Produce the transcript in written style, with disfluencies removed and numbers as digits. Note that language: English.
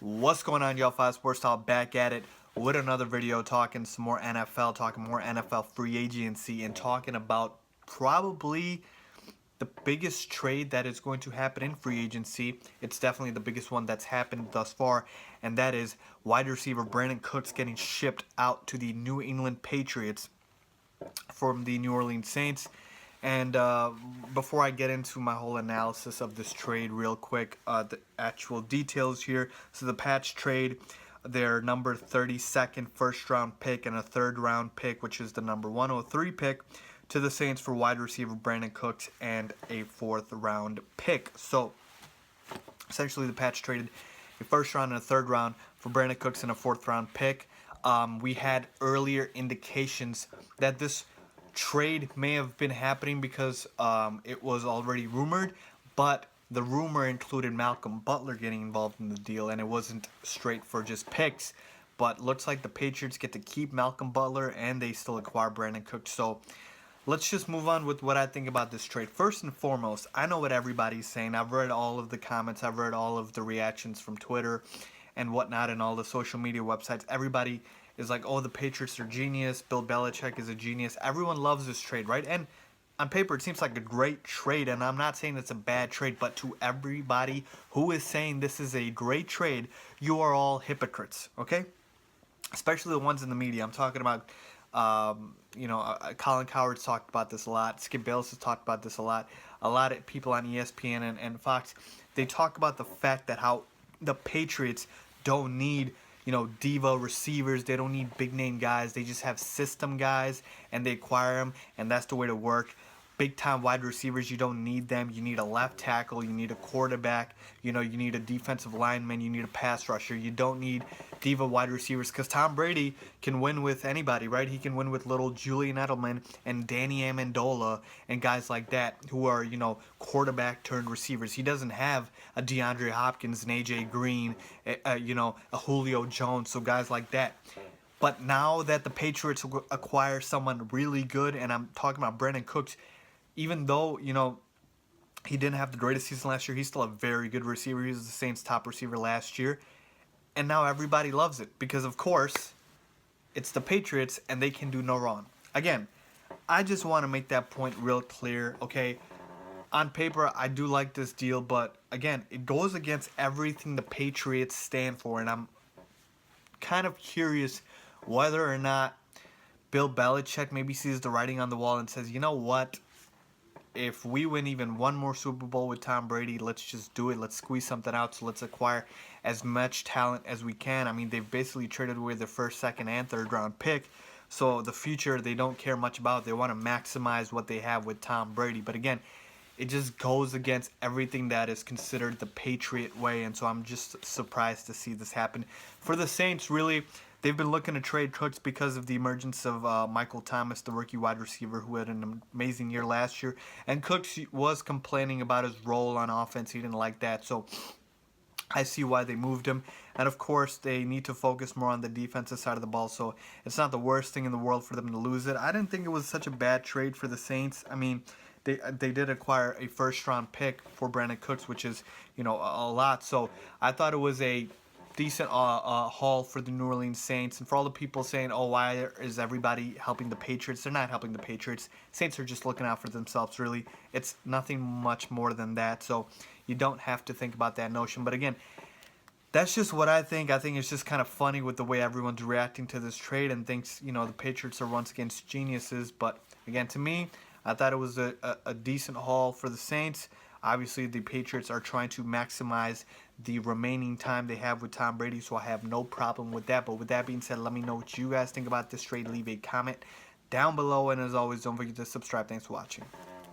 What's going on, y'all? Five Sports Talk back at it with another video, talking some more NFL, talking more NFL free agency, and talking about probably the biggest trade that is going to happen in free agency. It's definitely the biggest one that's happened thus far, and that is wide receiver Brandin Cooks getting shipped out to the New England Patriots from the New Orleans Saints. And before I get into my whole analysis of this trade real quick, the actual details here. So the Pats trade their number 32nd first round pick and a third round pick, which is the number 103 pick, to the Saints for wide receiver Brandin Cooks and a fourth round pick. So essentially the Pats traded a first round and a third round for Brandin Cooks and a fourth round pick. We had earlier indications that this trade may have been happening because it was already rumored, but the rumor included Malcolm Butler getting involved in the deal, and it wasn't straight for just picks. But looks like the Patriots get to keep Malcolm Butler, and they still acquire Brandin Cooks. So let's just move on with what I think about this trade. First and foremost, I know what everybody's saying. I've read all of the comments. I've read all of the reactions from Twitter and whatnot and all the social media websites. Everybody is like, oh, the Patriots are genius. Bill Belichick is a genius. Everyone loves this trade, right? And on paper, it seems like a great trade, and I'm not saying it's a bad trade, but to everybody who is saying this is a great trade, you are all hypocrites, okay? Especially the ones in the media. I'm talking about, Colin Cowherd's talked about this a lot. Skip Bayless has talked about this a lot. A lot of people on ESPN and Fox, they talk about the fact that how the Patriots don't need diva receivers. They don't need big name guys. They just have system guys, and they acquire them, and that's the way to work. Big time wide receivers, you don't need them. You need a left tackle. You need a quarterback. You need a defensive lineman. You need a pass rusher. You don't need diva wide receivers because Tom Brady can win with anybody, right? He can win with little Julian Edelman and Danny Amendola and guys like that who are, quarterback turned receivers. He doesn't have a DeAndre Hopkins and AJ Green, a Julio Jones, so guys like that. But now that the Patriots acquire someone really good, and I'm talking about Brandin Cooks, even though, he didn't have the greatest season last year, he's still a very good receiver. He was the Saints' top receiver last year. And now everybody loves it because, of course, it's the Patriots and they can do no wrong. Again, I just want to make that point real clear, okay? On paper, I do like this deal, but, again, it goes against everything the Patriots stand for. And I'm kind of curious whether or not Bill Belichick maybe sees the writing on the wall and says, you know what? If we win even one more Super Bowl with Tom Brady, let's just do it. Let's squeeze something out. So let's acquire as much talent as we can. I mean, they've basically traded away their first, second, and third round pick. So the future, they don't care much about. They want to maximize what they have with Tom Brady. But again, it just goes against everything that is considered the Patriot way. And so I'm just surprised to see this happen. For the Saints, really, they've been looking to trade Cooks because of the emergence of Michael Thomas, the rookie wide receiver who had an amazing year last year. And Cooks was complaining about his role on offense. He didn't like that. So I see why they moved him. And, of course, they need to focus more on the defensive side of the ball. So it's not the worst thing in the world for them to lose it. I didn't think it was such a bad trade for the Saints. I mean, they did acquire a first-round pick for Brandin Cooks, which is, a lot. So I thought it was a decent haul for the New Orleans Saints. And for all the people saying, oh, why is everybody helping the Patriots? They're not helping the Patriots. Saints are just looking out for themselves, really. It's nothing much more than that. So you don't have to think about that notion. But again, that's just what I think. I think it's just kind of funny with the way everyone's reacting to this trade and thinks, the Patriots are once again geniuses. But again, to me, I thought it was a decent haul for the Saints. Obviously, the Patriots are trying to maximize the remaining time they have with Tom Brady, so I have no problem with that. But with that being said, let me know what you guys think about this trade. Leave a comment down below, and as always, don't forget to subscribe. Thanks for watching.